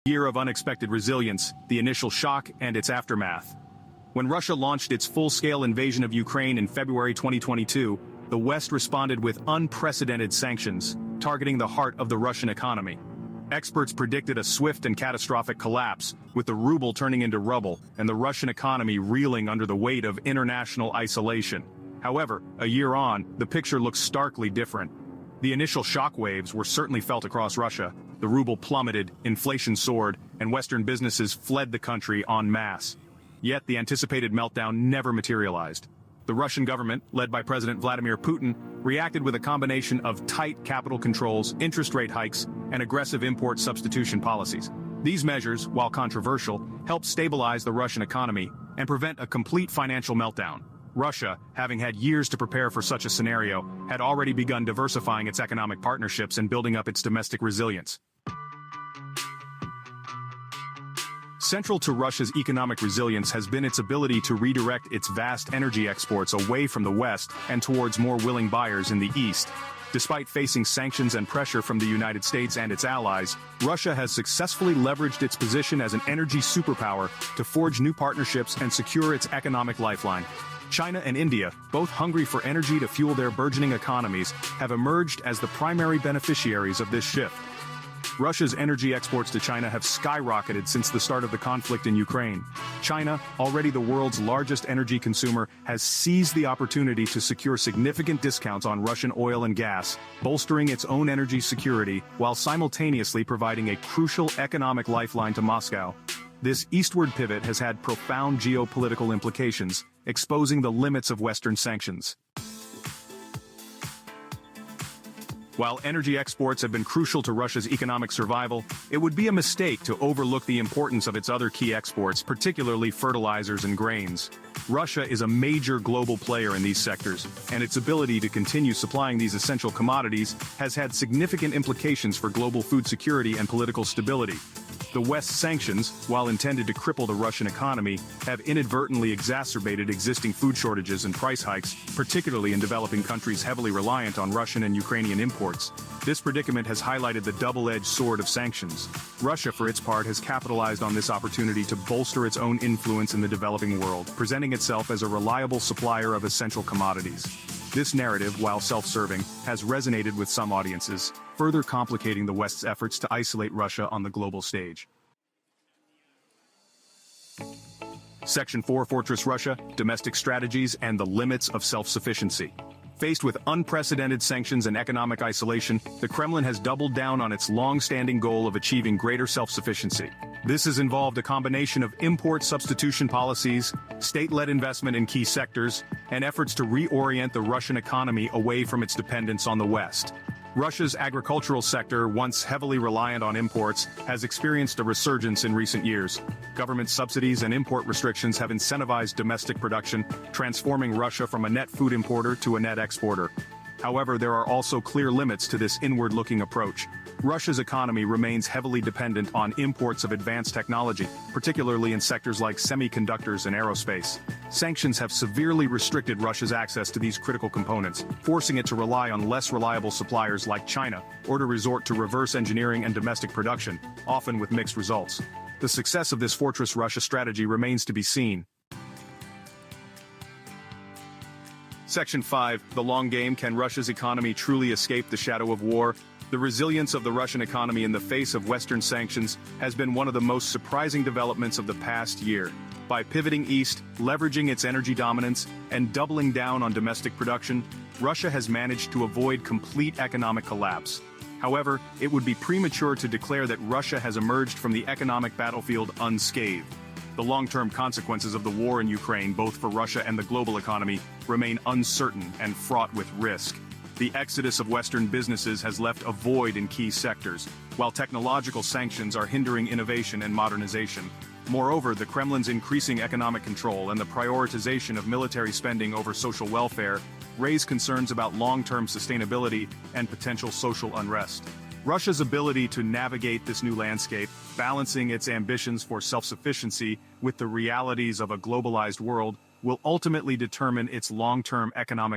Year of unexpected resilience, the initial shock and its aftermath. When Russia launched its full-scale invasion of Ukraine in February 2022, the West responded with unprecedented sanctions, targeting the heart of the Russian economy. Experts predicted a swift and catastrophic collapse, with the ruble turning into rubble and the Russian economy reeling under the weight of international isolation. However, a year on, the picture looks starkly different. The initial shockwaves were certainly felt across Russia. The ruble plummeted, inflation soared, and Western businesses fled the country en masse. Yet the anticipated meltdown never materialized. The Russian government, led by President Vladimir Putin, reacted with a combination of tight capital controls, interest rate hikes, and aggressive import substitution policies. These measures, while controversial, helped stabilize the Russian economy and prevent a complete financial meltdown. Russia, having had years to prepare for such a scenario, had already begun diversifying its economic partnerships and building up its domestic resilience. Central to Russia's economic resilience has been its ability to redirect its vast energy exports away from the West and towards more willing buyers in the East. Despite facing sanctions and pressure from the United States and its allies, Russia has successfully leveraged its position as an energy superpower to forge new partnerships and secure its economic lifeline. China and India, both hungry for energy to fuel their burgeoning economies, have emerged as the primary beneficiaries of this shift. Russia's energy exports to China have skyrocketed since the start of the conflict in Ukraine. China, already the world's largest energy consumer, has seized the opportunity to secure significant discounts on Russian oil and gas, bolstering its own energy security while simultaneously providing a crucial economic lifeline to Moscow. This eastward pivot has had profound geopolitical implications, exposing the limits of Western sanctions. While energy exports have been crucial to Russia's economic survival, it would be a mistake to overlook the importance of its other key exports, particularly fertilizers and grains. Russia is a major global player in these sectors, and its ability to continue supplying these essential commodities has had significant implications for global food security and political stability. The West's sanctions, while intended to cripple the Russian economy, have inadvertently exacerbated existing food shortages and price hikes, particularly in developing countries heavily reliant on Russian and Ukrainian imports. This predicament has highlighted the double-edged sword of sanctions. Russia, for its part, has capitalized on this opportunity to bolster its own influence in the developing world, presenting itself as a reliable supplier of essential commodities. This narrative, while self-serving, has resonated with some audiences, further complicating the West's efforts to isolate Russia on the global stage. Section 4: Fortress Russia, Domestic Strategies and the Limits of Self-Sufficiency. Faced with unprecedented sanctions and economic isolation, the Kremlin has doubled down on its long-standing goal of achieving greater self-sufficiency. This has involved a combination of import substitution policies, state-led investment in key sectors, and efforts to reorient the Russian economy away from its dependence on the West. Russia's agricultural sector, once heavily reliant on imports, has experienced a resurgence in recent years. Government subsidies and import restrictions have incentivized domestic production, transforming Russia from a net food importer to a net exporter. However, there are also clear limits to this inward-looking approach. Russia's economy remains heavily dependent on imports of advanced technology, particularly in sectors like semiconductors and aerospace. Sanctions have severely restricted Russia's access to these critical components, forcing it to rely on less reliable suppliers like China, or to resort to reverse engineering and domestic production, often with mixed results. The success of this Fortress Russia strategy remains to be seen. Section 5: The Long Game. Can Russia's economy truly escape the shadow of war? The resilience of the Russian economy in the face of Western sanctions has been one of the most surprising developments of the past year. By pivoting east, leveraging its energy dominance, and doubling down on domestic production, Russia has managed to avoid complete economic collapse. However, it would be premature to declare that Russia has emerged from the economic battlefield unscathed. The long-term consequences of the war in Ukraine, both for Russia and the global economy, remain uncertain and fraught with risk. The exodus of Western businesses has left a void in key sectors, while technological sanctions are hindering innovation and modernization. Moreover, the Kremlin's increasing economic control and the prioritization of military spending over social welfare raise concerns about long-term sustainability and potential social unrest. Russia's ability to navigate this new landscape, balancing its ambitions for self-sufficiency with the realities of a globalized world, will ultimately determine its long-term economic